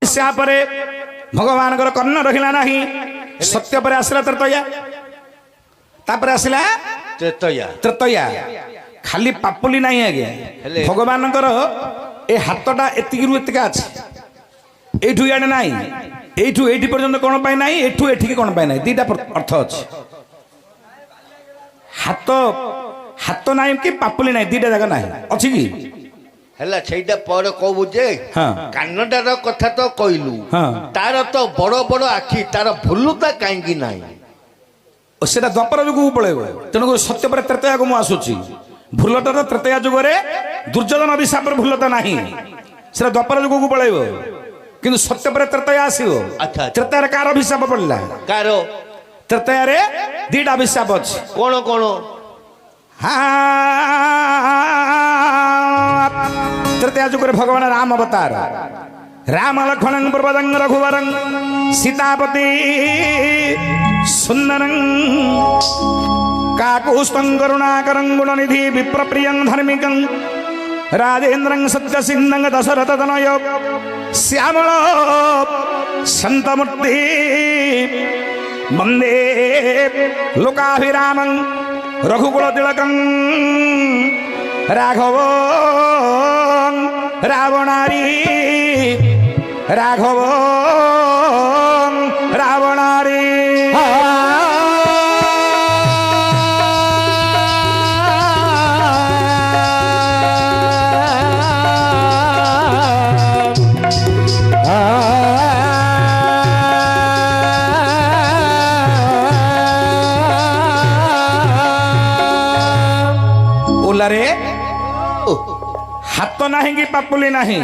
परे भगवान कर्ण रहिला नाही सत्य पर आसला त्रतया तापर आसला त्रतया खाली पापुली नहीं आगे भगवान ए हाथटा एतिकरू एतिका अछि एठू याडे नाही एठू एठी पर्यंत कोन पाई नाही एठू एठी कोन पाई नाही दीटा अर्थ अछि हाथ हाथ नाही कि पापुली नाही दीटा जगह नाही अछि कि हेला छैटा पर कहबु जे कानडार कथा तो कहलु तार तो बड़ बड़ आखी तार भुलुता काहेकि नाही सेटा द्वापर जुग पळेबो तेनु सत्य पर त्रतया को मु आसुची भूलता तो त्रतया जुगरे दुर्योधन अभिशाप भूलता नहीं सेटा द्वापर जुग को पळेबो किंतु सत्य पर त्रतया आसीबो अच्छा त्रतया कार अभिशाप पड़ला कार त्रतया रे दीटा अभिशाप अछि कोन कोन तृतीय जुगरे भगवान राम अवतार राम लक्ष्मण प्रभदंग रघुवरं सीतापति सुंदरं काकुष्ठं करुणाकरं गुणनिधि विप्रप्रियं धार्मिकं राजेन्द्रं सत्यसिंहं दशरथतनय श्यामल शान्तमूर्ति वन्दे लोकाभिरामं रघुकुल तिलकं राघव रावणारी राघव रावणारी रे हाथ नहीं कि पापुली नहीं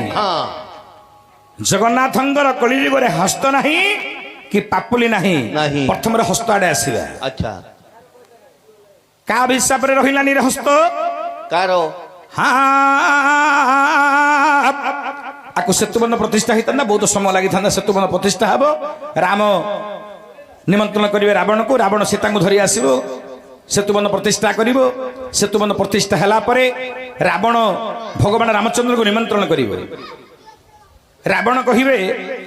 जगन्नाथंकर कलिजुगरे हस्त नहीं कि पापुली नहीं प्रथम हस्त आड़े आसवा अच्छा का हिसाब रे रहिलानी रे हस्त कारो आकु सेतुबंध प्रतिष्ठा होता बहुत समय लगी था सेतुबंध प्रतिष्ठा हम राम निमंत्रण करेंगे रावण को रावण सीता को धरी आसो सेतुबंध प्रतिष्ठा करिवो सेतुबंध प्रतिष्ठा हैला परे रावण भगवान रामचंद्र को निमंत्रण करिवो रावण कहिवे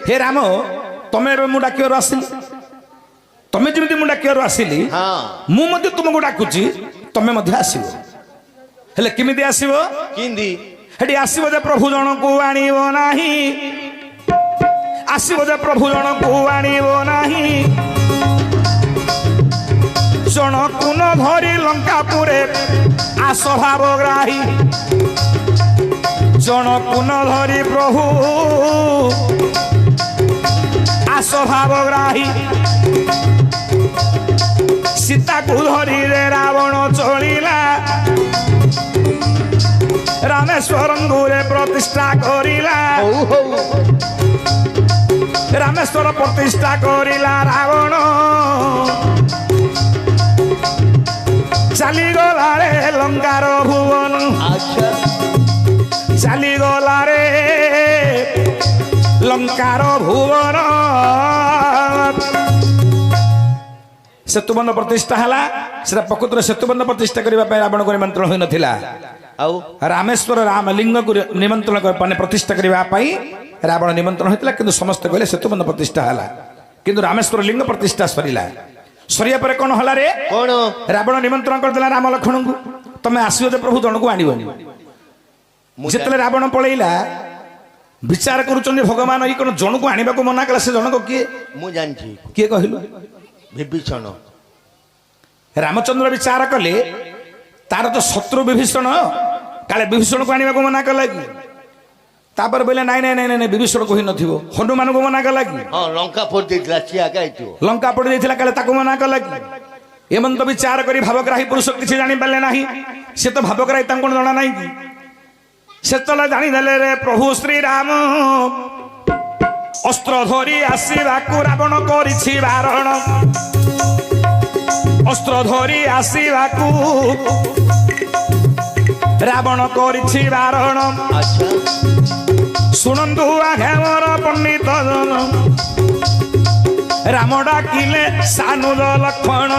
हे राम तमे मु डाकियो आसिली तमे जेमिति मु डाकियो आसिली मु मध्ये तुमको डाकुची तमे मध्ये आसीबो हेले किमिति आसीबो किंदी हेडी आसीबो जे प्रभु जन को आनीबो नाही आसीबो जे प्रभु जन को आनीबो नाही जन कुन धरी लंकापुरे आसभावग्राही जन कुन धरी प्रभु आसभावग्राही सीता को धरी रे रावण चलिला रामेश्वर गुरे प्रतिष्ठा करिला रामेश्वर प्रतिष्ठा करिला रावण चली गला रे लंकार भुवन चली गला रे लंकार भुवन सेतुबंध प्रतिष्ठा हला सेटा प्रकृत सेतुबंध प्रतिष्ठा करने रावण को निमंत्रण होई नथिला रामेश्वर रामलिंग को निमंत्रण माने प्रतिष्ठा करने रावण निमंत्रण होता किंतु समस्त कहले सेतुबंध प्रतिष्ठा हला किंतु रामेश्वर लिंग प्रतिष्ठा सरिला सरिया पर कौन हला रे कौन रावण निमंत्रण करदेला राम लक्ष्मण को तमे आसियो जे प्रभु जन को आनिबनी जेतले रावण पळैला विचार करूचंदी भगवान ई कोन जन को आनिबा को मना कला से जन को किए मु जानछि किए कहिलु विभीषण रामचंद्र विचार कले तार तो शत्रु विभीषण काले विभीषण को आनिबा को मना कला कि तापर बोले नाई नाई नाई विभीषण को ही नथिबो हनुमान को मना कला कि हां लंका फोड़ देथिला चिया गाइतो लंका फोड़ देथिला काले ताको मना कला कि एमन तो विचार करी भावग्राही पुरुष किछि जानि पाले नाही से तो भावग्राही तांको जणा नाही कि से तले जानि देले रे प्रभु श्री राम अस्त्र धरी आसीबा को रावण करिछि बारण अस्त्र धरी आसीबा को रावण करिछि बारण अच्छा सुनंदु आघे मोर पंडित जन राम डाकिले सानुज लक्ष्मण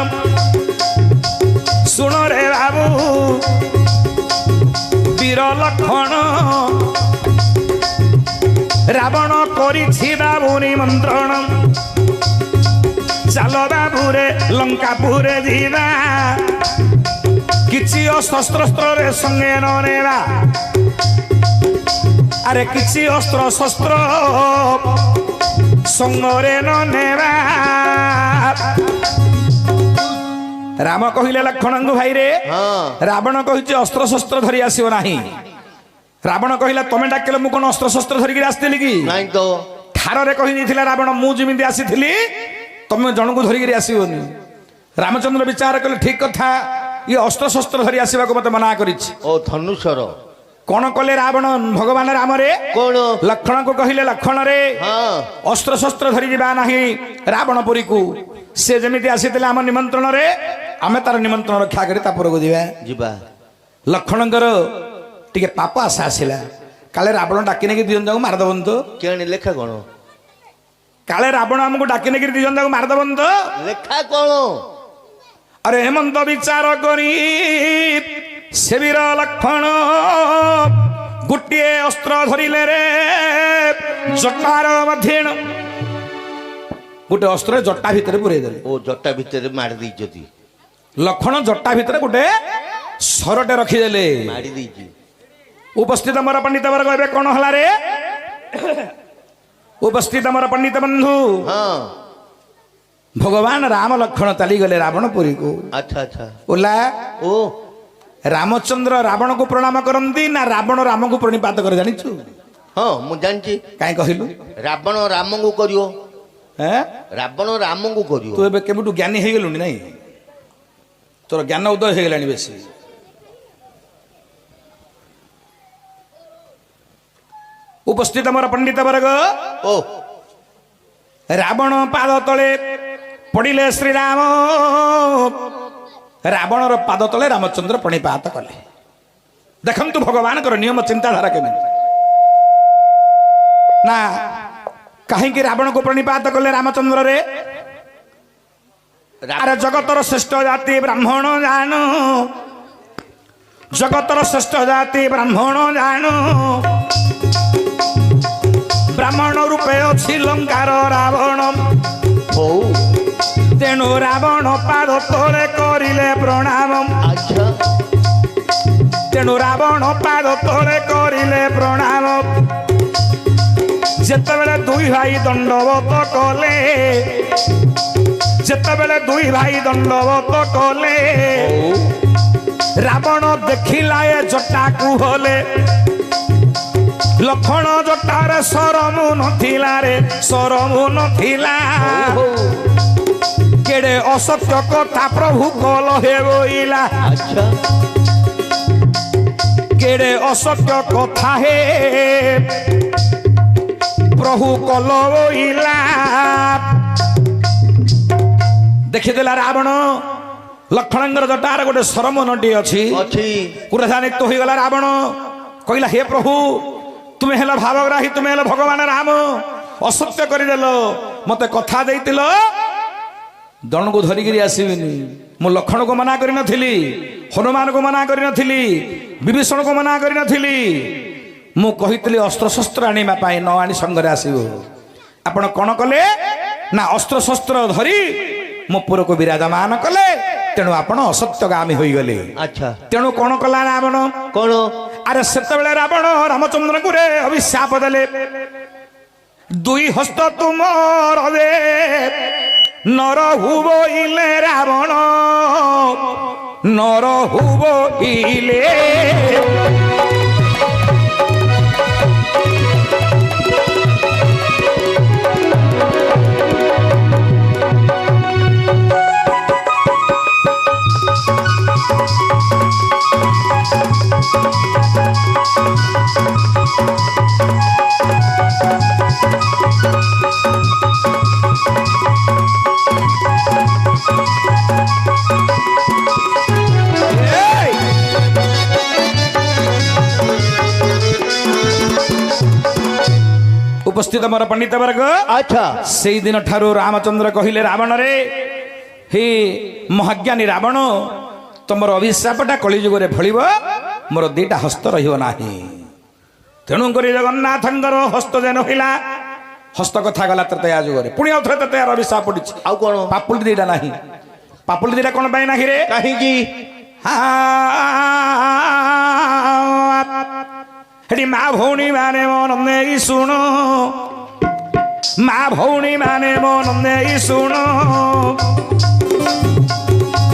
सुन रे बाबू वीर लक्ष्मण ରାବଣ କରିଛି ବାବୁ ନିମନ୍ତ୍ରଣ ଚାଲ ବାବୁରେ ଲଙ୍କାପୁରେ ଯିବା କିଛି ଅସ୍ତ୍ରରେ ସଙ୍ଗେ ନ ନେବା ଆରେ କିଛି ଅସ୍ତ୍ର ଶସ୍ତ୍ର ସଙ୍ଗରେ ନ ନେବା ରାମ କହିଲେ ଲକ୍ଷ୍ମଣଙ୍କୁ ଭାଇରେ ରାବଣ କହିଛି ଅସ୍ତ୍ର ଶସ୍ତ୍ର ଧରି ଆସିବ ନାହିଁ ରାବଣ କହିଲା ତମେ ଡାକିଲେ ମୁଁ କଣ ଅସ୍ତ୍ର ଶସ୍ତ୍ର ଧରିକି ଆସିଥିଲି କି ନାଇଁ ତ ଠାରରେ କହିଦେଇଥିଲା ରାବଣ ମୁଁ ଯେମିତି ଆସିଥିଲି ତମେ ଜଣକୁ ଧରିକିରି ଆସିବନି ରାମଚନ୍ଦ୍ର ବିଚାର କଲେ ଠିକ କଥା ଇଏ ଅସ୍ତ୍ର ଶସ୍ତ୍ର ଧରି ଆସିବାକୁ ମତେ ମନା କରିଛି ଓ ଧନୁଷର କଣ କଲେ ରାବଣ ଭଗବାନ ରାମରେ କଣ ଲକ୍ଷ୍ମଣଙ୍କୁ କହିଲେ ଲକ୍ଷ୍ମଣରେ ଅସ୍ତ୍ର ଶସ୍ତ୍ର ଧରି ଯିବା ନାହିଁ ରାବଣପୁରୀକୁ ସେ ଯେମିତି ଆସିଥିଲେ ଆମ ନିମନ୍ତ୍ରଣରେ ଆମେ ତାର ନିମନ୍ତ୍ରଣ ରକ୍ଷା କରି ତା ପୁରକୁ ଯିବା ଲକ୍ଷ୍ମଣଙ୍କର ଟିକେ ପାପ ଆଶା ଆସିଲା କାଳେ ରାବଣ ଡାକି ନେଇକି ଦିଅନ୍ତୁ ମାରିଦବନ୍ତୁ କେଣି ଲେଖା କଣ କାଳେ ରାବଣ ଆମକୁ ଡାକି ନେଇକି ଦିଅନ୍ତୁ ମାରିଦବନ୍ତୁ ଲେଖା କଣ ଆରେ ହେମନ୍ତ ବିଚାର କରି ସେ ବୀର ଲକ୍ଷ୍ମଣ ଗୋଟିଏ ଅସ୍ତ୍ର ଧରିଲେ ରେ ଜଟାର ମଧ୍ୟରେ ଗୋଟେ ଅସ୍ତ୍ର ଜଟା ଭିତରେ ପୁରେଇ ଦେଲେ ଓ ଜଟା ଭିତରେ ମାରି ଦେଇଛନ୍ତି ଲକ୍ଷ୍ମଣ ଜଟା ଭିତରେ ଗୋଟେ ସରଟେ ରଖିଦେଲେ ମାରି ଦେଇଛି ଉପସ୍ଥିତ ମୋର ପଣ୍ଡିତ ବର୍ଗ ଏବେ କଣ ହେଲା ରେ ଉପସ୍ଥିତ ମୋର ପଣ୍ଡିତ ବନ୍ଧୁ ଭଗବାନ ରାମ ଲକ୍ଷ୍ମଣ ଚାଲିଗଲେ ରାବଣପୁରୀକୁ ଆଚ୍ଛା ଆଚ୍ଛା ଓଲା ଓ ରାମଚନ୍ଦ୍ର ରାବଣକୁ ପ୍ରଣାମ କରନ୍ତି ନା ରାବଣ ରାମକୁ ପ୍ରଣିପାତ করে ଜାଣିଛୁ ହଁ ମୁଁ ଜାଣିଛି କାଇଁ କହିଲୁ ରାବଣ ରାମଙ୍କୁ କରିବ ରାବଣ ରାମଙ୍କୁ କରିବ ତୁ ଏବେ କେବେଠୁ ଜ୍ଞାନୀ ହେଇଗଲୁଣି ନାଇଁ ତୋର ଜ୍ଞାନ ଉଦୟ ହେଇଗଲାଣି ବେଶୀ ଉପସ୍ଥିତ ମୋର ପଣ୍ଡିତ ବର୍ଗ ଓ ରାବଣ ପାଦ ତଳେ ପଡ଼ିଲେ ଶ୍ରୀରାମ ରାବଣର ପାଦ ତଳେ ରାମଚନ୍ଦ୍ର ପ୍ରଣିପାତ କଲେ ଦେଖନ୍ତୁ ଭଗବାନଙ୍କର ନିୟମ ଚିନ୍ତାଧାରା କେମିତି ନା କାହିଁକି ରାବଣକୁ ପ୍ରଣିପାତ କଲେ ରାମଚନ୍ଦ୍ରରେ ଆରେ ଜଗତର ଶ୍ରେଷ୍ଠ ଜାତି ବ୍ରାହ୍ମଣ ଜାଣୁ ଜଗତର ଶ୍ରେଷ୍ଠ ଜାତି ବ୍ରାହ୍ମଣ ଜାଣୁ ବ୍ରାହ୍ମଣ ରୂପେ ଅଛି ଲଙ୍କାର ରାବଣ ହଉ ତେଣୁ ରାବଣ ପାଦ ତଳେ କରିଲେ ପ୍ରଣାମ ତେଣୁ ରାବଣ ପାଦ ତଳେ କରିଲେ ପ୍ରଣାମ ଯେତେବେଳେ ଦୁଇ ଭାଇ ଦଣ୍ଡବତ କଲେ ଯେତେବେଳେ ଦୁଇ ଭାଇ ଦଣ୍ଡବତ କଲେ ରାବଣ ଦେଖିଲା ଏ ଜଟାକୁ ହଲେ ଲକ୍ଷ୍ମଣ ଜଟାରେ ସରମୁ ନଥିଲା ରେ ସରମୁ ନଥିଲା କେଡେ ଅସତ୍ୟ କଥା ପ୍ରଭୁ କଲ ହେ ବୋଇଲା କେଡେ ଅସତ୍ୟ କଥା ହେ ପ୍ରଭୁ କଲ ବୋଇଲା ଦେଖିଦେଲା ରାବଣ ଲକ୍ଷ୍ମଣଙ୍କର ଜଟାର ଗୋଟେ ସରମନଟି ଅଛି କ୍ରୋଧାନ୍ୱିତ ହୋଇଗଲା ରାବଣ କହିଲା ହେ ପ୍ରଭୁ ତୁମେ ହେଲ ଭାବଗ୍ରାହୀ ତୁମେ ହେଲ ଭଗବାନ ରାମ ଅସତ୍ୟ କରିଦେଲ ମତେ କଥା ଦେଇଥିଲ ଦଣକୁ ଧରିକିରି ଆସିବିନି ମୁଁ ଲକ୍ଷ୍ମଣକୁ ମନା କରିନଥିଲି ହନୁମାନଙ୍କୁ ମନା କରିନଥିଲି ବିଭୀଷଣକୁ ମନା କରିନଥିଲି ମୁଁ କହିଥିଲି ଅସ୍ତ୍ରଶସ୍ତ୍ର ଆଣିବା ପାଇଁ ନ ଆଣି ସଙ୍ଗରେ ଆସିବ ଆପଣ କଣ କଲେ ନା ଅସ୍ତ୍ରଶସ୍ତ୍ର ଧରି ମୋ ପୁରକୁ ବିରାଜମାନ କଲେ ତେଣୁ ଆପଣ ଅସତ୍ୟଗାମୀ ହୋଇଗଲେ ତେଣୁ କଣ କଲା ରାବଣ କଣ ଆରେ ସେତେବେଳେ ରାବଣ ରାମଚନ୍ଦ୍ରଙ୍କୁ ରେ ଅଭିଶାପ ଦେଲେ ଦୁଇ ହସ୍ତ ତୁମର ଦେ ନର ହୁବଇଲେ ରାବଣ ନର ହୁବଇଲେ उपस्थित मोर पंडित वर्ग अच्छा से दिन ठारू रामचंद्र कहले रावण रे हे महाज्ञानी रावण तुम अभिशापटा कलिजुग फल मोर दीटा हस्त रही ତେଣୁ କରି ଜଗନ୍ନାଥଙ୍କର ହସ୍ତ ଯେନ ହେଲା ହସ୍ତ କଥା ଗଲା ତ୍ରେତୟା ଯୁଗରେ ପୁଣି ଆଉ ଥରେ ତ୍ରେତୟାର ଅଭିଶାପ ପଡିଛି ଆଉ କଣ ପାପୁଲି ଦିଟା ନାହିଁ ପାପୁଲି ଦିଟା କଣ ପାଇଁ ନାହିଁ ରେ କାହିଁକି ହେଠି ମା ଭଉଣୀ ମାନେ ମନ ନେଇ ଶୁଣ ମା ଭଉଣୀ ମାନେ ମନ ନେଇ ଶୁଣ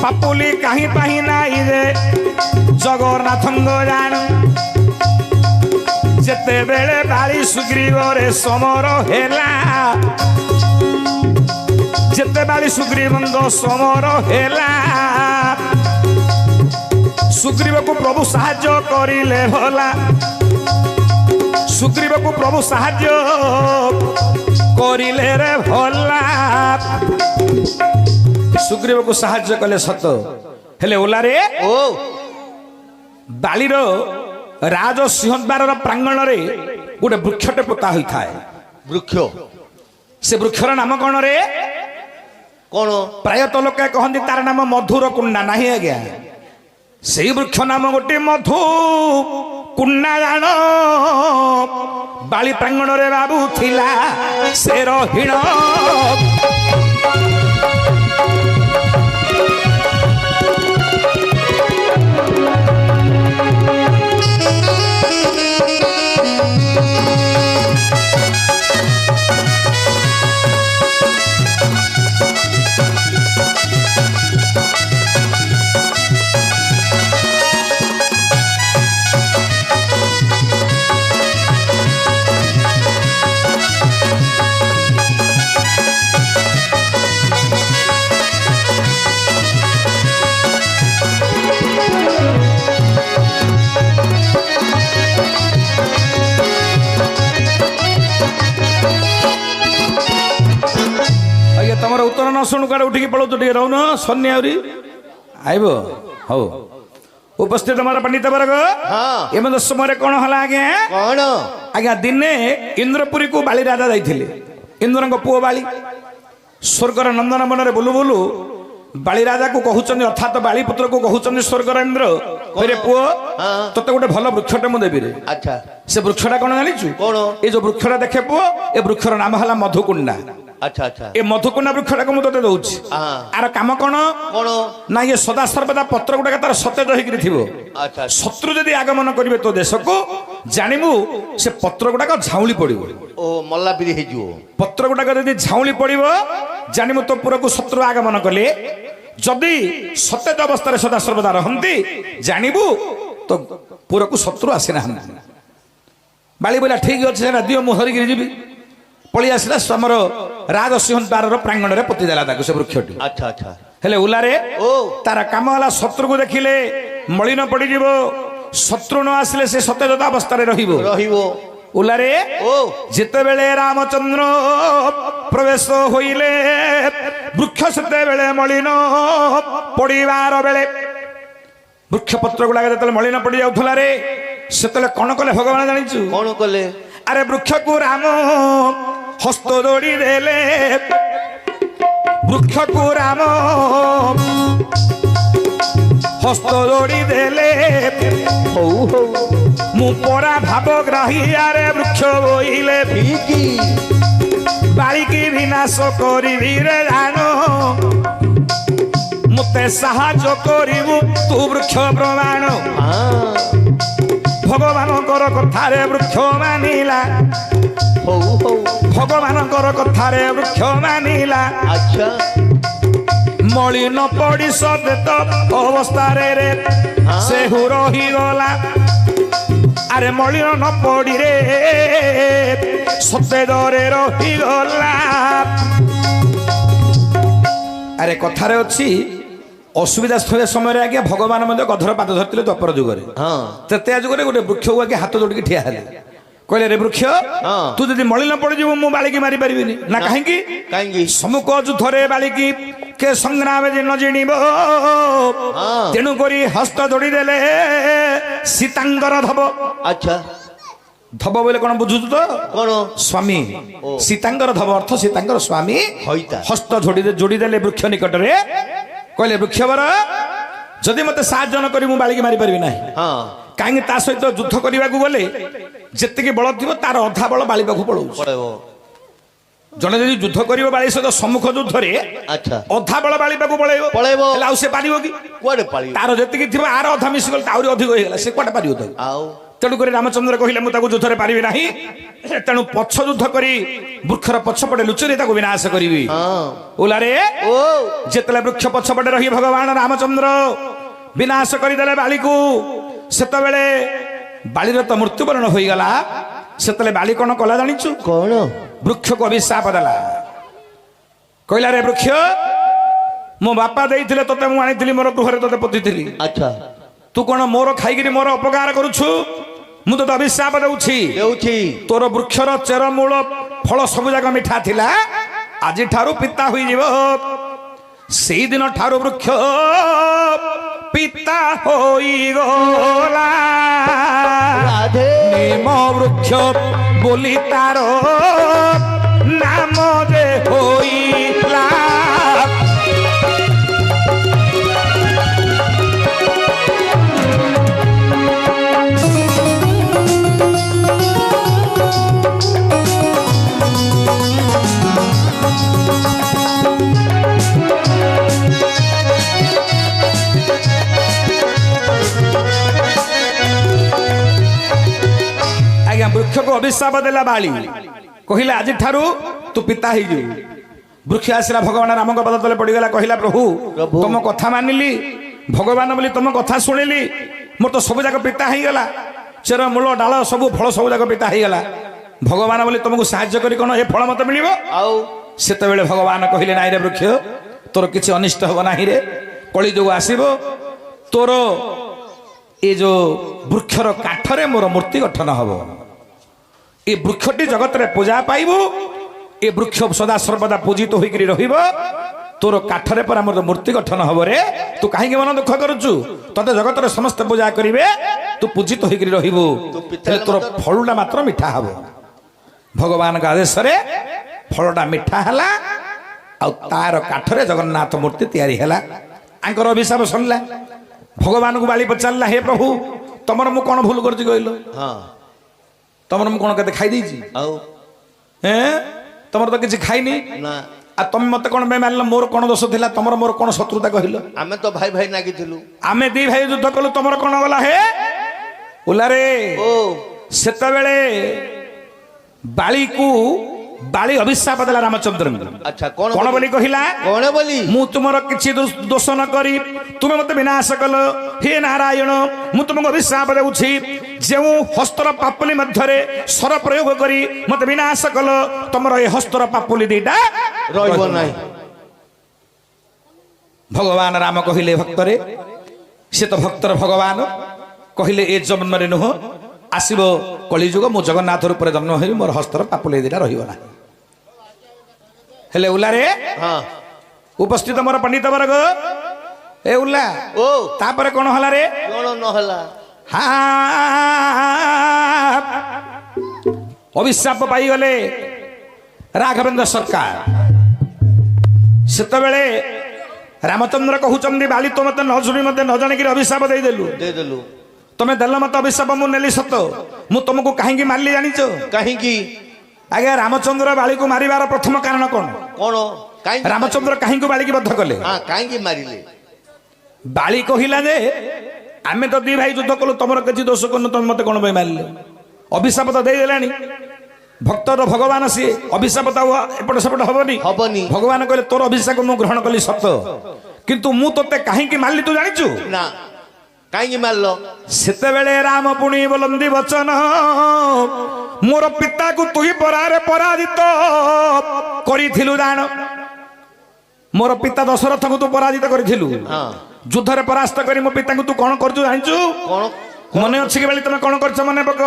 ପାପୁଲି କାହିଁ ପାହିଁ ନାହିଁ ରେ ଜଗନ୍ନାଥଙ୍କ ଜାଣ ଯେତେବେଳେ ବାଳି ସୁଗ୍ରୀବରେ ସମର ହେଲା ଯେତେବେଳେ ସୁଗ୍ରୀବଙ୍କ ସମର ହେଲା ସୁଗ୍ରୀବକୁ ପ୍ରଭୁ ସାହାଯ୍ୟ କରିଲେ ଭଲା ସୁଗ୍ରୀବକୁ ପ୍ରଭୁ ସାହାଯ୍ୟ କରିଲେ ରେ ଭଲା ସୁଗ୍ରୀବକୁ ସାହାଯ୍ୟ କଲେ ସତ ହେଲେ ଓଲାରେ ଓ ବାଳିର ରାଜ ସିଂହଦ୍ୱାରର ପ୍ରାଙ୍ଗଣରେ ଗୋଟେ ବୃକ୍ଷଟେ ପୋତା ହୋଇଥାଏ ବୃକ୍ଷ ସେ ବୃକ୍ଷର ନାମ କଣ ରେ କଣ ପ୍ରାୟତଃ ଲୋକେ କହନ୍ତି ତାର ନାମ ମଧୁର କୁଣ୍ଡା ନାହିଁ ଆଜ୍ଞା ସେଇ ବୃକ୍ଷ ନାମ ଗୋଟେ ମଧୁ କୁଣ୍ଡା ଜାଣ ବାଳି ପ୍ରାଙ୍ଗଣରେ ବାବୁ ଥିଲା ସେ ରହିଣ ତମର ଉତ୍ତର ନ ଶୁଣୁ କୁଆଡେ ଉଠିକି ପଳଉଛ ଟିକେ ରହୁନ ସନ୍ନି ଆହୁରି ଆଇବ ହଉ ଉପସ୍ଥିତ ମୋର ପଣ୍ଡିତ ବର୍ଗ ଏମିତି ସମୟରେ କଣ ହେଲା ଆଜ୍ଞା କଣ ଆଜ୍ଞା ଦିନେ ଇନ୍ଦ୍ରପୁରୀକୁ ବାଳି ରାଜା ଯାଇଥିଲେ ଇନ୍ଦ୍ରଙ୍କ ପୁଅ ବାଳି ସ୍ୱର୍ଗର ନନ୍ଦନ ବନରେ ବୁଲୁ ବୁଲୁ ବାଳି ରାଜାକୁ କହୁଛନ୍ତି ଅର୍ଥାତ ବାଳି ପୁତ୍ରକୁ କହୁଛନ୍ତି ସ୍ୱର୍ଗର ଇନ୍ଦ୍ର ରେ ପୁଅ ତତେ ଗୋଟେ ଭଲ ବୃକ୍ଷଟେ ମୁଁ ଦେବି ରେ ଆଚ୍ଛା ସେ ବୃକ୍ଷଟା କଣ ଜାଣିଛୁ କଣ ଏଇ ଯୋଉ ବୃକ୍ଷଟା ଦେଖେ ପୁଅ ଏ ବୃକ୍ଷର ନାମ ହେଲା ମଧୁକୁଣ୍ଡା ଆଚ୍ଛା ଆଚ୍ଛା ଏ ମଧୁକୁଣ୍ଡା ବୃକ୍ଷଟାକୁ ମୁଁ ତତେ ଦଉଛି ଆର କାମ କଣ କଣ ନା ଇଏ ସଦା ସର୍ବଦା ପତ୍ର ଗୁଡାକ ତାର ସତେଜ ହେଇକିରି ଥିବ ଆଚ୍ଛା ଶତ୍ରୁ ଯଦି ଆଗମନ କରିବେ ତୋ ଦେଶକୁ ଜାଣିବୁ ସେ ପତ୍ର ଗୁଡାକ ଝାଉଁଳି ପଡିବ ଓ ମଲ୍ଲା ବିରି ହେଇଯିବ ପତ୍ର ଗୁଡାକ ଯଦି ଝାଉଁଳି ପଡିବ ଜାଣିବୁ ତୋ ପୁରକୁ ଶତ୍ରୁ ଆଗମନ କଲେ ଯଦି ସତେଜ ଅବସ୍ଥାରେ ସଦା ସର୍ବଦା ରହନ୍ତି ଜାଣିବୁ ତ ପୁରକୁ ଶତ୍ରୁ ଆସିନାହାନ୍ତି ବାଳି ବୋଇଲା ଠିକ ଅଛି ସେଟା ଦିଅ ମୁଁ ଧରିକିରି ଯିବି ପଳେଇ ଆସିଲା ଆମର ରାଜସିଂହ ଦ୍ୱାରର ପ୍ରାଙ୍ଗଣରେ ପୋତି ଦେଲା ତାକୁ ସେ ବୃକ୍ଷଟି ଆଚ୍ଛା ଆଚ୍ଛା ହେଲେ ଉଲାରେ ଓ ତାର କାମ ହେଲା ଶତ୍ରୁକୁ ଦେଖିଲେ ମଳିନ ପଡିଯିବ ଶତ୍ରୁ ନ ଆସିଲେ ସେ ସତେଜତା ଅବସ୍ଥାରେ ରହିବ ରହିବ ଉଲାରେ ଓ ଯେତେବେଳେ ରାମଚନ୍ଦ୍ର ପ୍ରବେଶ ହୋଇଲେ ବୃକ୍ଷ ସେତେବେଳେ ମଳିନ ପଡିବାର ବେଳେ ବୃକ୍ଷ ପତ୍ର ଗୁଡାକ ଯେତେବେଳେ ମଳିନ ପଡି ଯାଉଥିଲା ରେ ସେତେବେଳେ କଣ କଲେ ଭଗବାନ ଜାଣିଛୁ କଣ କଲେ ଆରେ ବୃକ୍ଷକୁ ରାମ ହସ୍ତ ଯୋଡ଼ି ଦେଲେ ବୃକ୍ଷକୁ ରାମ ହସ୍ତ ଯୋଡ଼ି ଦେଲେ ହଉ ହଉ ମୁଁ ପରା ଭାବ ଗ୍ରାହିଆରେ ବୃକ୍ଷ ବୋଇଲେ ଠିକି ବାଳିକି ବିନାଶ କରିବି ରେ ଜାଣ ମତେ ସାହାଯ୍ୟ କରିବୁ ତୁ ବୃକ୍ଷ ପ୍ରମାଣ ଭଗବାନଙ୍କର କଥାରେ ବୃକ୍ଷ ମାନିଲା ହଉ ହଉ ଭଗବାନଙ୍କର କଥାରେ ବୃକ୍ଷ ମାନିଲା ଆଚ୍ଛା ମଳିନ ପଡ଼ି ସତେତ ଅବସ୍ଥାରେ ରେ ସେ ରହିଗଲା ଆରେ ମଳିନ ନ ପଡ଼ି ରେ ସତେଜରେ ରହିଗଲା ଆରେ କଥାରେ ଅଛି ଅସୁବିଧା ସମୟରେ ଆଜ୍ଞା ଭଗବାନ ମଧ୍ୟ ଗଧର ପାଦ ଧରିଥିଲେ ଦ୍ୱାପର ଯୁଗରେ ତ୍ରେତୟା ଯୁଗରେ ଗୋଟେ ବୃକ୍ଷକୁ ଆଜ୍ଞା ହାତ ଯୋଡ଼ିକି ଠିଆ ହେଲେ କହିଲେ ରେ ବୃକ୍ଷ ତୁ ଯଦି ମଳିନ ପଡ଼ିଯିବୁ ମୁଁ ବାଳିକି ମାରି ପାରିବିନି ନା କାହିଁକି କାହିଁକି ସମ୍ମୁଖ ଯୁଦ୍ଧରେ ବାଳିକି କେ ସଂଗ୍ରାମ ନ ଜିଣିବ ତେଣୁ କରି ହସ୍ତ ଯୋଡ଼ି ଦେଲେ ସୀତାଙ୍କର ଧବ ଆଚ୍ଛା ଧବ ବୋଲେ କଣ ବୁଝୁଛୁ ତ କଣ ସ୍ୱାମୀ ସୀତାଙ୍କର ଧବ ଅର୍ଥ ସୀତାଙ୍କର ସ୍ୱାମୀ ହଇତା ହସ୍ତ ଯୋଡ଼ି ଦେଲେ ବୃକ୍ଷ ନିକଟରେ କହିଲେ ବୃକ୍ଷବର ଯଦି ମତେ ସାହାଯ୍ୟ ନ କରି ମୁଁ ବାଳିକି ମାରି ପାରିବି ନାହିଁ କାହିଁକି ତା ସହିତ ଯୁଦ୍ଧ କରିବାକୁ ଗଲେ ଯେତିକି ବଳ ଥିବ ତାର ଅଧା ବଳ ବାଳି ପାଖକୁ ପଳଉଛି। ଜଣେ ଯଦି ଯୁଦ୍ଧ କରିବ ବାଳି ସହିତ ସମ୍ମୁଖ ଯୁଦ୍ଧରେ ଅଧା ବଳ ବାଳି ପାଖକୁ ପଳେଇବ ହେଲେ ଆଉ ସେ ପାରିବ କି? କୁଆଡେ ପାରିବ? ତାର ଯେତିକି ଥିବ ଆର ଅଧା ମିଶିଗଲେ ଆହୁରି ଅଧିକ ହେଇଗଲା, ସେ କୁଆଡେ ପାରିବ ତାକୁ? ଆଉ ତେଣୁକରି ରାମଚନ୍ଦ୍ର କହିଲେ ମୁଁ ତାକୁ ଯୁଦ୍ଧରେ ପାରିବି ନାହିଁ, ତେଣୁ ପଛ ଯୁଦ୍ଧ କରି ବୃକ୍ଷର ପଛପଟେ ଲୁଚରି ତାକୁ ବିନାଶ କରିବି। ଓଲାରେ ଯେତେବେଳେ ବୃକ୍ଷ ପଛପଟେ ରହି ଭଗବାନ ରାମଚନ୍ଦ୍ର ବିନାଶ କରିଦେଲେ ବାଳିକୁ, ସେତେବେଳେ ବାଳିର ତ ମୃତ୍ୟୁବରଣ ହୋଇଗଲା। ସେତେବେଳେ ବାଳି କଣ କଲା ଜାଣିଛୁ? କଣ? ବୃକ୍ଷକୁ ଅଭିଶାପ ଦେଲା। କହିଲା ରେ ବୃକ୍ଷ, ମୋ ବାପା ଦେଇଥିଲେ ତତେ, ମୁଁ ଆଣିଥିଲି ମୋର ଗୃହରେ ତତେ ପୋତିଥିଲି। ଆଚ୍ଛା, ତୁ କଣ ମୋର ଖାଇକିରି ମୋର ଅପକାର କରୁଛୁ? ମୁଁ ତତେ ଅଭିଶାପ ଦେଉଛି। ତୋର ବୃକ୍ଷର ଚେରମୂଳ ଫଳ ସବୁ ଯାକ ମିଠା ଥିଲା, ଆଜିଠାରୁ ପିତା ହୋଇଯିବ। ସେଇଦିନ ଠାରୁ ବୃକ୍ଷ ପିତା ହୋଇଗଲା। ନିମ ବୃକ୍ଷ ବୋଲି ତାର ନାମ ଯେ ହୋଇଲା। ବୃକ୍ଷକୁ ଅଭିଶାପ ଦେଲା ବାଳି, କହିଲା ଆଜିଠାରୁ ତୁ ପିତା ହେଇଯିବୁ। ବୃକ୍ଷ ଆସିଲା ଭଗବାନ ରାମଙ୍କ ପଦ ତଳେ ପଡିଗଲା, କହିଲା ପ୍ରଭୁ ତମ କଥା ମାନିଲି, ଭଗବାନ ବୋଲି ତମ କଥା ଶୁଣିଲି, ମୋର ତ ସବୁ ଯାକ ପିତା ହେଇଗଲା, ଚେର ମୂଳ ଡାଳ ସବୁ ଫଳ ସବୁ ଯାକ ପିତା ହେଇଗଲା। ଭଗବାନ ବୋଲି ତମକୁ ସାହାଯ୍ୟ କରି କଣ ଏ ଫଳ ମତେ ମିଳିବ? ଆଉ ସେତେବେଳେ ଭଗବାନ କହିଲେ ନାଇଁ ରେ ବୃକ୍ଷ, ତୋର କିଛି ଅନିଷ୍ଟ ହବ ନାହିଁ ରେ। କଳି ଯୁଗ ଆସିବ, ତୋର ଏ ଯୋଉ ବୃକ୍ଷର କାଠରେ ମୋର ମୂର୍ତ୍ତି ଗଠନ ହବ। ଏ ବୃକ୍ଷଟି ଜଗତରେ ପୂଜା ପାଇବୁ, ଏ ବୃକ୍ଷ ସଦା ସର୍ବଦା ପୂଜିତ ହୋଇକରି ରହିବ। ତୋର କାଠରେ ପରା ମୋର ମୂର୍ତ୍ତି ଗଠନ ହବ ରେ। ତୁ କାହିଁକି ମନ ଦୁଃଖ କରୁଛୁ? ତତେ ଜଗତରେ ସମସ୍ତେ ପୂଜା କରିବେ, ତୁ ପୂଜିତ ହୋଇକରି ରହିବୁ, ହେଲେ ତୋର ଫଳଟା ମାତ୍ର ମିଠା ହବ। ଭଗବାନଙ୍କ ଆଦେଶରେ ଫଳଟା ମିଠା ହେଲା, ଆଉ ତାର କାଠରେ ଜଗନ୍ନାଥ ମୂର୍ତ୍ତି ତିଆରି ହେଲା। ଆଙ୍କର ଅଭିଶାପ ଶୁଣିଲା। ଭଗବାନଙ୍କୁ ବାଳି ପଚାରିଲା, ହେ ପ୍ରଭୁ ତମର ମୁଁ କଣ ଭୁଲ କରୁଛି କହିଲ? ତମର ମୁଁ କଣ କେତେ ଖାଇ ଦେଇଛି? ଆଉ ତମର ତ କିଛି ଖାଇନି, ଆଉ ତମେ ମତେ କଣ ପାଇଁ ମାରିଲ? ମୋର କଣ ଦୋଷ ଥିଲା? ତମର ମୋର କଣ ଶତ୍ରୁତା କହିଲ? ଆମେ ତ ଭାଇ ଭାଇ ନାଗିଥିଲୁ, ଆମେ ଦି ଭାଇ ଯୁଦ୍ଧ କଲୁ, ତମର କଣ ଗଲା? ହେ ଓଲାରେ ସେତେବେଳେ ବାଳିକୁ ବାଳି ଅଭିଶାପ ଦେଲା ରାମଚନ୍ଦ୍ରଙ୍କୁ। ଆଚ୍ଛା, କଣ ବୋଲି କହିଲା? କଣ ବୋଲି? ମୁଁ ତୁମର କିଛି ଦୋଷ ନ କରି ତୁମେ ମତେ ବିନାଶ କଲ। ହେ ନାରାୟଣ, ମୁଁ ତୁମକୁ ଅଭିଶାପ ଦେଉଛି, ଯେଉଁ ହସ୍ତର ପାପୁଲି ମଧ୍ୟରେ ସର ପ୍ରୟୋଗ କରି ମତେ ବିନାଶ କଲ, ତମର ଏ ହସ୍ତର ପାପୁଲି ଦିଟା ରହିବ ନାହିଁ। ଭଗବାନ ରାମ କହିଲେ ଭକ୍ତରେ, ସେ ତ ଭକ୍ତର ଭଗବାନ, କହିଲେ ଏ ଜନ୍ମରେ ନୁହଁ, ଆସିବ କଳିଯୁଗ, ମୁଁ ଜଗନ୍ନାଥ ରୂପରେ ଜନ୍ମ ହେବି, ମୋର ହସ୍ତର ପାପୁଲି ଦିଟା ରହିବ ନାହିଁ। ହେଲେ ଉଲ୍ଲାରେ ଉପସ୍ଥିତ ମୋର ପଣ୍ଡିତ ବର୍ଗ, ଏ ଉଲ୍ଲା ତାପରେ କଣ ହେଲା ରେ? କଣ ନହେଲା? ଅଭିଶାପ ପାଇଗଲେ ରାଘବେନ୍ଦ୍ର ସରକାର। ସେତେବେଳେ ରାମଚନ୍ଦ୍ର କହୁଛନ୍ତି, ବାଳି ତ ମତେ ନ ଶୁଣି ମତେ ନ ଜାଣିକିରି ଅଭିଶାପ ଦେଇଦେଲୁ। ତମେ ଦେଲ ମତେ ଅଭିଶାପ, ମୁଁ ନେଲି ସତ, ମୁଁ ତମକୁ କାହିଁକି ମାରିଲି ଜାଣିଛ? କାହିଁକି? ଆଜ୍ଞା, ରାମଚନ୍ଦ୍ର ବାଳିକୁ ମାରିବାର ପ୍ରଥମ କାରଣ କଣ? କଣ? ରାମଚନ୍ଦ୍ର କାହିଁକି ବାଳିକି ବଦ୍ଧ କଲେ? କାହିଁକି ମାରିଲେ? ବାଳି କହିଲା ଯେ ଆମେ ତ ଦି ଭାଇ ଯୁଦ୍ଧ କଲୁ, ତମର କିଛି ଦୋଷ କରୁନ, ତମେ ମତେ କଣ ପାଇଁ ମାରିଲେ? ଅଭିଶାପ ତ ଦେଇଦେଲାଣି, ଭକ୍ତର ଭଗବାନ ସିଏ, ଅଭିଶାପ ତ ଏପଟ ସେପଟ ହବନି। ଭଗବାନ କହିଲେ ତୋର ଅଭିଶାପ ମୁଁ ଗ୍ରହଣ କଲି ସତ, କିନ୍ତୁ ମୁଁ ତୋତେ କାହିଁକି ମାରିଲି ତୁ ଜାଣିଛୁ? ନା, କାହିଁକି ମାରିଲ? ସେତେବେଳେ ରାମ ପୁଣି ବୋଲନ୍ତି ବଚନ, ମୋର ପିତାକୁ ତୁହି ପରାରେ ପରାଜିତ କରିଥିଲୁ ଜାଣ। ମୋର ପିତା ଦଶରଥଙ୍କୁ ତୁ ପରାଜିତ କରିଥିଲୁ, ଯୁଦ୍ଧରେ ପରାସ୍ତ କରି ମୋ ପିତାଙ୍କୁ ତୁ କଣ କରୁଛୁ ଜାଣିଛୁ? ମନେ ଅଛି କି ବେଳି ତମେ କଣ କରୁଛ? ମନେ ପକ।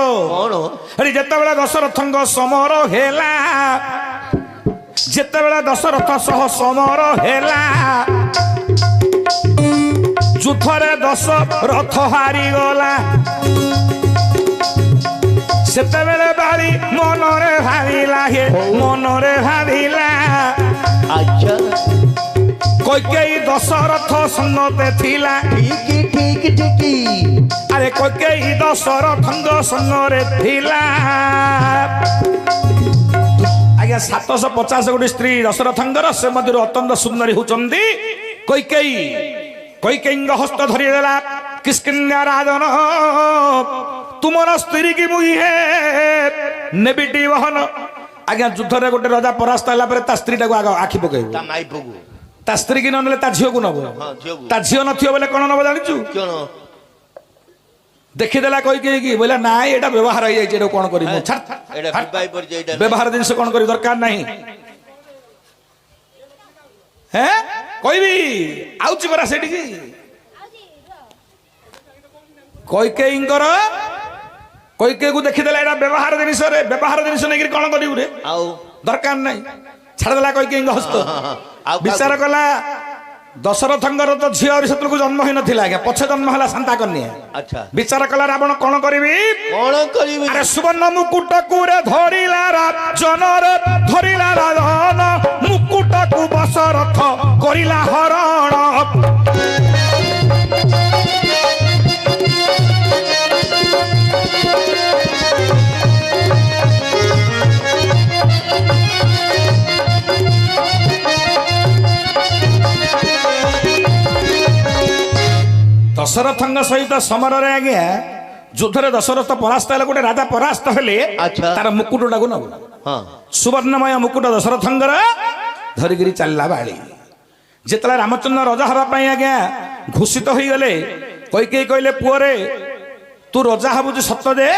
ଯେତେବେଳେ ଦଶରଥଙ୍କ ସମର ହେଲା, ଯେତେବେଳେ ଦଶରଥ ସହ ସମର ହେଲା, ଯୁଦ୍ଧରେ ଦଶରଥ ହାରିଗଲା। ସେତେବେଳେ ବାଳି ମନରେ ଭାବିଲା, ହେ ମନରେ ଭାବିଲା, কইকেই দশরথ সন্নতে থিলা ঠিক আরে কইকেই দশরথঙ্গ সন্ନରେ থিলা আজ্ঞা 750 গোটি স্ত্রী দশরথঙ্গর সে মধ্যে অত্যন্ত সুন্দরী হচ্ছন্তি কইকেই কইকেইঙ্গ হস্ত ধরি দেলা কিষ্কিন্ধ্যা রাজন তুমর স্ত্রী কি মুই হে নেবিটি বহন আজ্ঞা যুদ্ধরে গোটে রাজা পরাস্ত ହେଲା ପରେ ତା ସ୍ତ୍ରୀଟାକୁ ଆଗ ଆଖି ପକେଇବ তা মাই পগু ତା ସ୍ତ୍ରୀ କି ନ ନେଲେ ତା ଝିଅକୁ ନବ হ্যাঁ যোগু ତା ଝିଅ ନଥିବ ବୋଲେ କଣ ନବ ଜାଣିଛୁ কেন ଦେଖିଦେଲା କହିକି ବୋଇଲା ନାଇଁ ଏଇଟା ବ୍ୟବହାର ହେଇଯାଇଛି ଏଟାକୁ କଣ କରିବୁ ଛାଡ এটা বিবাহ পর্যায়ে এটা ବ୍ୟବହାର ଜିନିଷ କଣ କରି ଦରକାର ନାହିଁ ହେଁ କହିବି ଆଉଛି ପରା ସେଠିକି କଇକେଇଙ୍କର କଇକେଇକୁ ଦେଖିଦେଲା ଏଇଟା ବ୍ୟବହାର ଜିନିଷ ନେଇକିରି କଣ କରିବୁ ରେ আও ଦରକାର ନାହିଁ ଛାଡ଼ିଦେଲା କଇକେଇଙ୍କ ହସ୍ତ ଆଉ ବିଚାର କଲା ଦଶରଥଙ୍କର ତ ଝିଅ ଆହୁରି ସେତେବେଳକୁ ଜନ୍ମ ହେଇନଥିଲା ଆଜ୍ଞା ପଛେ ଜନ୍ମ ହେଲା ଶାନ୍ତା କନ୍ୟା আচ্ছা ବିଚାର কলা রাবণ কোন করিবি কোন করিবি আরে সুবর্ণ মুকুটকু রে ধরিলা রাজন রে ধরিলা রাজন মুকুটকু বসরথ করিলা হরণ দশরথঙ্গ সহিত সমরের আজ্ঞা যুদ্ধরে দশরথ পরাস্ত হলে গোটে রাজা পরাস্ত হলে আচ্ছা। তার মুকুটটাକୁ নব হ্যাঁ সুবর্ণময় মুকুট দশরথঙ্গর ধরিকি চালিলা বাড়ি যেতলে রামচন্দ্র রজা হওয়া পাই আজ্ঞা ঘোষিত হয়ে গেলে কইকেই কইলে পুଅରେ তু রজা হবু সত্য যে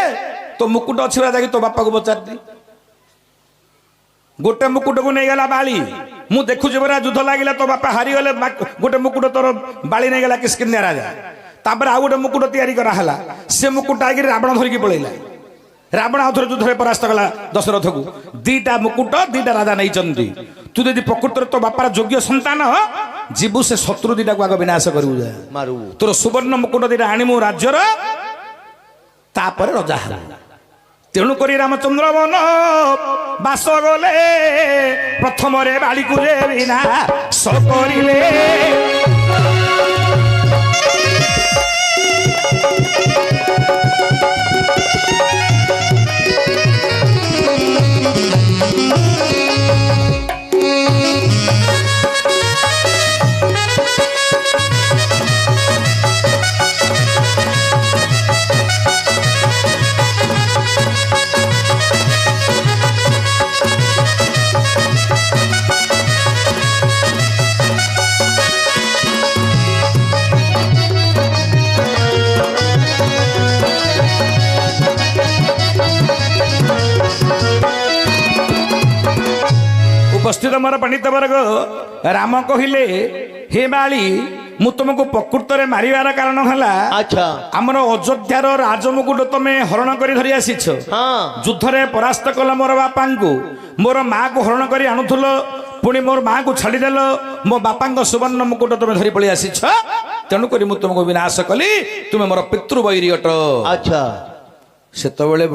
তো মুকুট ଅଛି রাজা তো বাপাকে পচারি গোটে মুকুটକୁ ନେଇଗଲା ବାଳି ମୁଁ ଦେଖୁଛି ପରା ଯୁଦ୍ଧ ଲାଗିଲା ତ ବାପା ହାରିଗଲେ ଗୋଟେ ମୁକୁଟ ତୋର ବାଳି ନେଇଗଲା କିଷ୍କିନ୍ଧ୍ୟା ରାଜା ତାପରେ ଆଉ ଗୋଟେ ମୁକୁଟ ତିଆରି କରାହେଲା ସେ ମୁକୁଟ ଆଗରେ ରାବଣ ଧରିକି ପଳେଇଲା ରାବଣ ଆଉ ଥରେ ଯୁଦ୍ଧରେ ପରାସ୍ତ କଲା ଦଶରଥକୁ ଦିଟା ମୁକୁଟ ଦିଟା ରାଜା ନେଇଛନ୍ତି ତୁ ଯଦି ପ୍ରକୃତରେ ତୋ ବାପାର ଯୋଗ୍ୟ ସନ୍ତାନ ଯିବୁ ସେ ଶତ୍ରୁ ଦିଟାକୁ ଆଗ ବିନାଶ କରିବୁ ଯା মারু ତୋର ସୁବର୍ଣ୍ଣ ମୁକୁଟ ଦିଟା ଆଣିମୁ ରାଜ୍ୟର ତାପରେ ରଜା ହେଲା তেণু করি রামচন্দ্র বন বাস গলে প্রথমরে বাড়িকু যে বিনাশ করিলে उपस्थित मोर पंडित वर्ग राम कहले हे बाली मु तुमको प्रकृत में मारिबार कारण है আচ্ছা आमर अयोध्यार राजमुकुट तुमे हरण कर धरी आसीछ হ্যাঁ युद्ध रे परास्त कल मोर बापा को मोर माँ को हरण कर आणुल पुणी मोर माँ को छाड़देल मो बापा सुवर्ण मुकुट तुम धरी पलि आसीछ तेणुक तुमको विनाश कली तुम मोर पितृवैरी अट আচ্ছা सेतबेले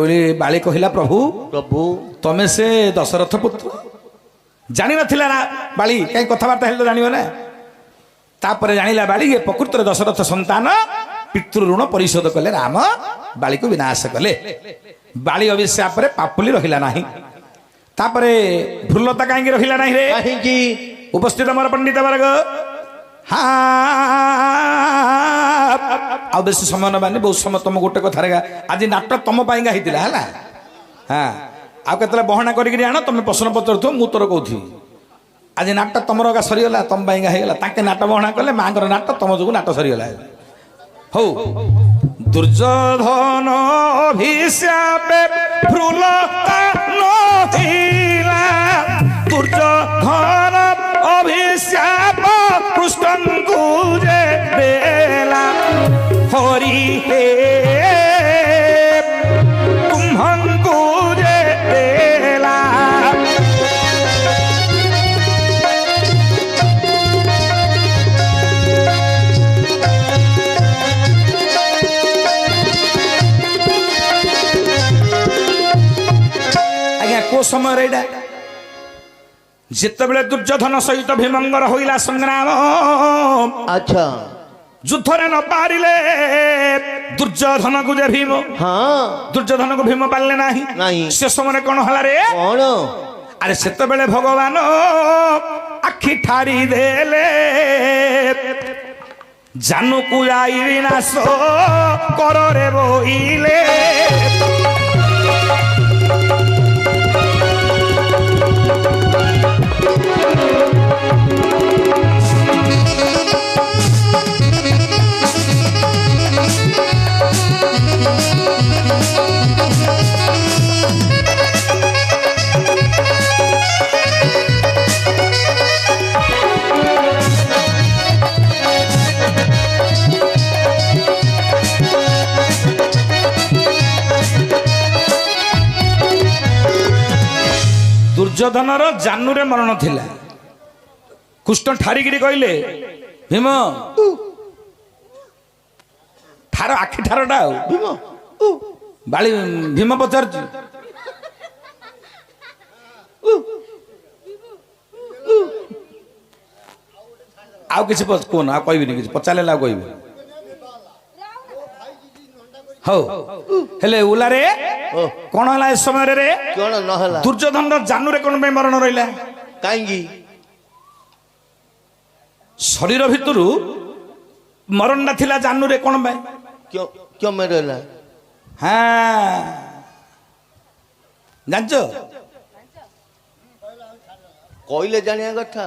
बाली कहला प्रभु প্রভু तमे से दशरथ पुत्र जानी नथिला ना बाली कहीं कथबार्ता हेले जानियो ना तापर जानिला बाली ये प्रकृत दशरथ संतान पितृ ऋण परिशोध कले राम बाली को विनाश कले बाली अभिशाप रे पापुली रहिला नाही तापरे भ्रुलता काहे रहिला नाही रे কাহিকি उपस्थित मोर पंडित वर्ग हाँ आ बेसी समय नबानी बहुत समय तुम गोटे कथा रे आज नाटक तुम पाइंगा हितिला हला हाँ आ केतले बहना करिकरी आण तुम प्रश्न पचारुथो मु तोर कहूथि आज नाटक तुमर का सरीगला तुम पाइंगा हेगला ताके नाट बहना कले मांगर नाट तुम जोगु नाट सरीगला हौ दुर्योधन अभिशापे भ्रुलता नथिला दुर्योधन अभिशाप कृष्णଙ୍କୁ जे देला हरि हे कुम्भଙ୍କୁ जे देला आज्ञा को समय एटा ଯେତେବେଳେ ଦୁର୍ଯ୍ୟୋଧନ ସହିତ ଭୀମଙ୍କର ହୋଇଲା ସଂଗ୍ରାମ, ଆଚ୍ଛା ଯୁଦ୍ଧରେ ନ ପାରିଲେ ଦୁର୍ଯ୍ୟୋଧନକୁ ଯେ ଭୀମ, ହଁ ଦୁର୍ଯ୍ୟୋଧନକୁ ଭୀମ ପାରିଲେ ନାହିଁ। ନାହିଁ। ସେ ସମୟରେ କଣ ହେଲା ରେ? କଣ? ଆରେ ସେତେବେଳେ ଭଗବାନ ଆଖି ଠାରି ଦେଲେ, ଜାନୁକୁ ଯାଇ ବିନାଶ କରରେ ବୋଇଲେ। ଦୁର୍ଯ୍ୟୋଧନର ଜାନୁରେ ମରଣ ଥିଲା। କୃଷ୍ଣ ଠାରିକିରି କହିଲେ, ଭୀମ ଠାର ଆଖି ଠାରଟା ଆଉ ଭୀମ ବାଳି। ଭୀମ ପଚାରୁଛି, ଆଉ କିଛି କୁହନ, ଆଉ କହିବିନି କିଛି, ପଚାରିଲେ ଆଉ କହିବି। ହଉ ହେଲେ ଉଲାରେ କଣ ହେଲା ଏ ସମୟରେ ରେ? କଣ ନହେଲା? ଦୁର୍ଯ୍ୟୋଧନର ଜାନୁରେ କଣ ପାଇଁ ମରଣ ରହିଲା? କାହିଁକି? ଶରୀର ଭିତରୁ ମରଣଟା ଥିଲା ଜାନୁରେ କଣ ପାଇଁ? କ୍यों ମରିଲା? ହଁ ଜାଣିଛ? କହିଲେ ଜାଣିବା କଥା।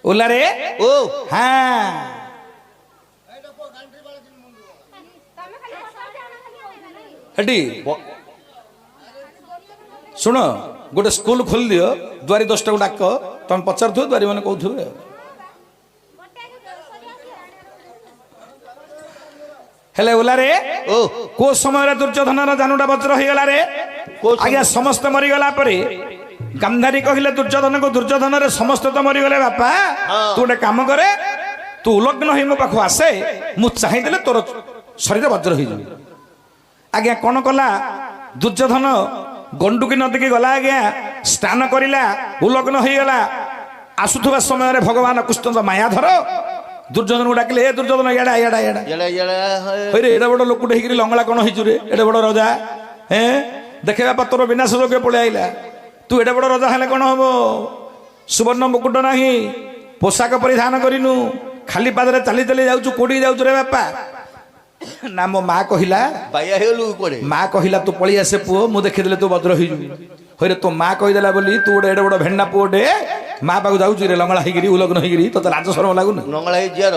ଓଲାରେ ଓ ହଁ ହେଠି ଶୁଣ, ଗୋଟେ ସ୍କୁଲ ଖୋଲି ଦିଅ, ଦୁଆରୀ 10ଟାକୁ ଡାକ, ତମେ ପଚାରୁଥିବ, ଦୁଆରୀ ମାନେ କହୁଥିବେ। ହେଲେ ଓଲାରେ ଓ କୋଉ ସମୟରେ ଦୁର୍ଯ୍ୟୋଧନର ଜାନୁଟା ବଜ୍ର ହେଇଗଲା ରେ? ଆଜ୍ଞା ସମସ୍ତେ ମରିଗଲା ପରେ ଗାନ୍ଧାରୀ କହିଲେ ଦୁର୍ଯ୍ୟୋଧନକୁ, ଦୁର୍ଯ୍ୟୋଧନରେ ସମସ୍ତେ ତ ମରିଗଲେ ବାପା, ତୁ ଗୋଟେ କାମ କରେ, ତୁ ଉଲଗ୍ନ ହେଇ ମୋ ପାଖକୁ ଆସେ, ମୁଁ ଚାହିଁଦେଲେ ତୋର ଶରୀର ବଜ୍ର ହେଇଯିବ। ଆଜ୍ଞା କଣ କଲା ଦୁର୍ଯ୍ୟୋଧନ? ଗଣ୍ଡୁକି ନଦୀକି ଗଲା, ଆଜ୍ଞା ସ୍ନାନ କରିଲା, ଉଲଗ୍ନ ହେଇଗଲା। ଆସୁଥିବା ସମୟରେ ଭଗବାନ କୃଷ୍ଣଙ୍କ ମାୟାଧର ଦୁର୍ଯ୍ୟୋଧନକୁ ଡାକିଲେ, ଏ ଦୁର୍ଯ୍ୟୋଧନ ଇଆଡା ଇଆଡା ଇଆଡା। ହଇରେ ଏଡେ ବଡ ଲୋକଟେ ହେଇକିରି ଲଙ୍ଗଳା କଣ ହେଇଛୁ ରେ? ଏଡେ ବଡ ରଜା, ଦେଖେ ବାପା ତୋର ବିନାଶ ଯୋଗ୍ୟ ପଳେଇ ଆଇଲା। ତୁ ଏଡେ ବଡ ରଜା ହେଲେ କଣ ହବ? ସୁବର୍ଣ୍ଣ ମୁକୁଟ ନାହିଁ, ପୋଷାକ ପରିଧାନ କରିନୁ, ଖାଲି ପାଦରେ ଚାଲି ଚାଲି ଯାଉଛୁ, କୋଉଠିକି ଯାଉଛୁ ରେ ବାପା? ନା ମୋ ମା କହିଲା, ମା କହିଲା ତୁ ପଳେଇ ଆସେ ପୁଅ, ମୁଁ ଦେଖିଦେଲେ ତୁ ବଜ୍ର ହେଇଯିବୁ। ହଇରେ ତୋ ମା କହିଦେଲା ବୋଲି ତୁ ଗୋଟେ ଏଡେ ବଡ ଭେଣ୍ଡା ପୁଅଟେ ମା ପାଖକୁ ଯାଉଛୁ ରେ ଲଙ୍ଗଳା ହେଇକିରି, ଉଲଗ୍ନ ହେଇକିରି, ତୋତେ ଲାଜ ଶରମ ଲାଗୁନି? ନଙ୍ଗଳା ହେଇ ଯିବାର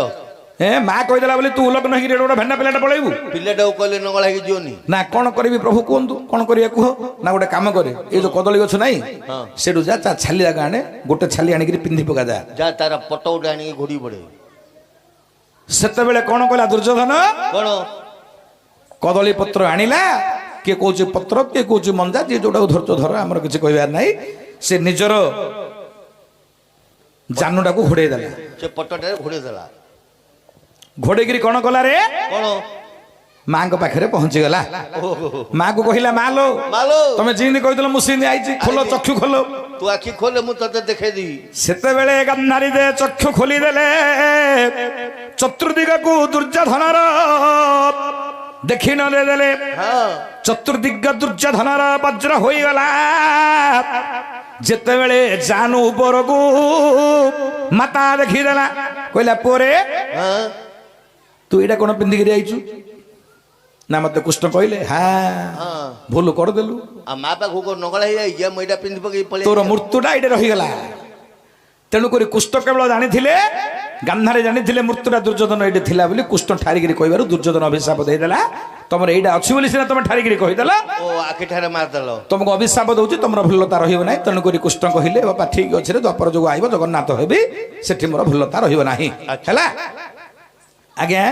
ମା କହିଦେଲା ବୋଲି ତୁ ଉଲଗ୍ନ ହେଇକିରି ଏଡେ ବଡ ଭେଣ୍ଡା ପିଲାଟା ପଳେଇବୁ? ପିଲାଟାକୁ କହିଲେ ନଙ୍ଗଳା ହେଇକି ଯିବନି? ନା କଣ କରିବି ପ୍ରଭୁ କୁହନ୍ତୁ, କଣ କରିବା କୁହ? ନା ଗୋଟେ କାମ କରେ, ଏଇ ଯୋଉ କଦଳୀ ଗଛ ନାହିଁ ସେଠୁ ଯା, ତା ଛାଲି ଜାଗା ଆଣେ, ଗୋଟେ ଛାଲି ଆଣିକିରି ପିନ୍ଧି ପକା, ଯା ତାର ପଟ ଗୋଟେ ଆଣିକି ଘୋଡ଼ି ପଡେ। ସେତେବେଳେ କଣ କଲା ଦୁର୍ଯ୍ୟୋଧନ? କଣ? କଦଳୀ ପତ୍ର ଆଣିଲା, କିଏ କହୁଛି ପତ୍ର, କିଏ କହୁଛି ମଞ୍ଜା, ଯିଏ ଯୋଉଟାକୁ ଧରଛ ଧର, ଆମର କିଛି କହିବାର ନାହିଁ। ସେ ନିଜର ଜାନୁଟାକୁ ଘୋଡେଇ ଦେଲା, ସେ ପଟଟାରେ ଘୋଡେଇ ଦେଲା। ଘୋଡେଇକିରି କଣ କଲା ରେ? କଣ? ମାଙ୍କ ପାଖରେ ପହଞ୍ଚିଗଲା। ମା କୁ କହିଲା, ମା ଲୋ, ତମେ ଯେମିତି କହିଥିଲ ମୁଁ ସେମିତି ଆଇଛି, ଖୋଲ ଚକ୍ଷୁ ଖୋଲ। ତୁ ଆଖି ଖୋଲେ, ମୁଁ ତତେ ଦେଖେଇଦେବି। ସେତେବେଳେ ଗାନ୍ଧାରୀ ଦେ ଚକ୍ଷୁ ଖୋଲିଦେଲେ, ଚତୁର୍ଦିଗକୁ ଦୁର୍ଯ୍ୟୋଧନର ଦେଖି ନ ଦେଲେ, ଚତୁର୍ଦିଗ ଦୁର୍ଯ୍ୟୋଧନର ବଜ୍ର ହୋଇଗଲା। ଯେତେବେଳେ ଜାନୁ ଉପରକୁ ମାତା ଦେଖିଦେଲା, କହିଲା ପୁଅରେ ତୁ ଏଇଟା କଣ ପିନ୍ଧିକିରି ଆଇଛୁ? ନା ମତେ କୃଷ୍ଣ କହିଲେ, ଭୁଲ କରିଦେଲୁ, ମା ପାଖକୁ ନଙ୍ଗଳା ହେଇଯାଇଛି, ମୁଁ ଏଇଟା ପିନ୍ଧି ପକେଇ ପଳେଇ, ତୋର ମୃତ୍ୟୁଟା ଏଇଟା ରହିଗଲା। ତେଣୁକରି କୃଷ୍ଣ କେବଳ ଜାଣିଥିଲେ, ଗାନ୍ଧାରୀ ଜାଣିଥିଲେ ମୃତ୍ୟୁଟା ଦୁର୍ଯ୍ୟୋଧନ ଏଇଠି ଥିଲା ବୋଲି। କୃଷ୍ଣ ଠାରିକିରି କହିବାରୁ ଦୁର୍ଯ୍ୟୋଧନ ଅଭିଶାପ ଦେଇଦେଲା, ତମର ଏଇଟା ଅଛି ବୋଲି ସିନା ତମେ ଠାରିକିରି କହିଦେଲ, ଆଖି ଠାରେ ମାରିଦେଲ, ତମକୁ ଅଭିଶାପ ଦଉଛି, ତମର ଭଲତା ରହିବ ନାହିଁ। ତେଣୁକରି କୃଷ୍ଣ କହିଲେ, ବାପା ଠିକ ଅଛି ରେ, ଦ୍ୱାପର ଯୁଗ ଆଇବ, ଜଗନ୍ନାଥ ହେବି, ସେଠି ମୋର ଭଲତା ରହିବ ନାହିଁ। ହେଲା ଆଜ୍ଞା।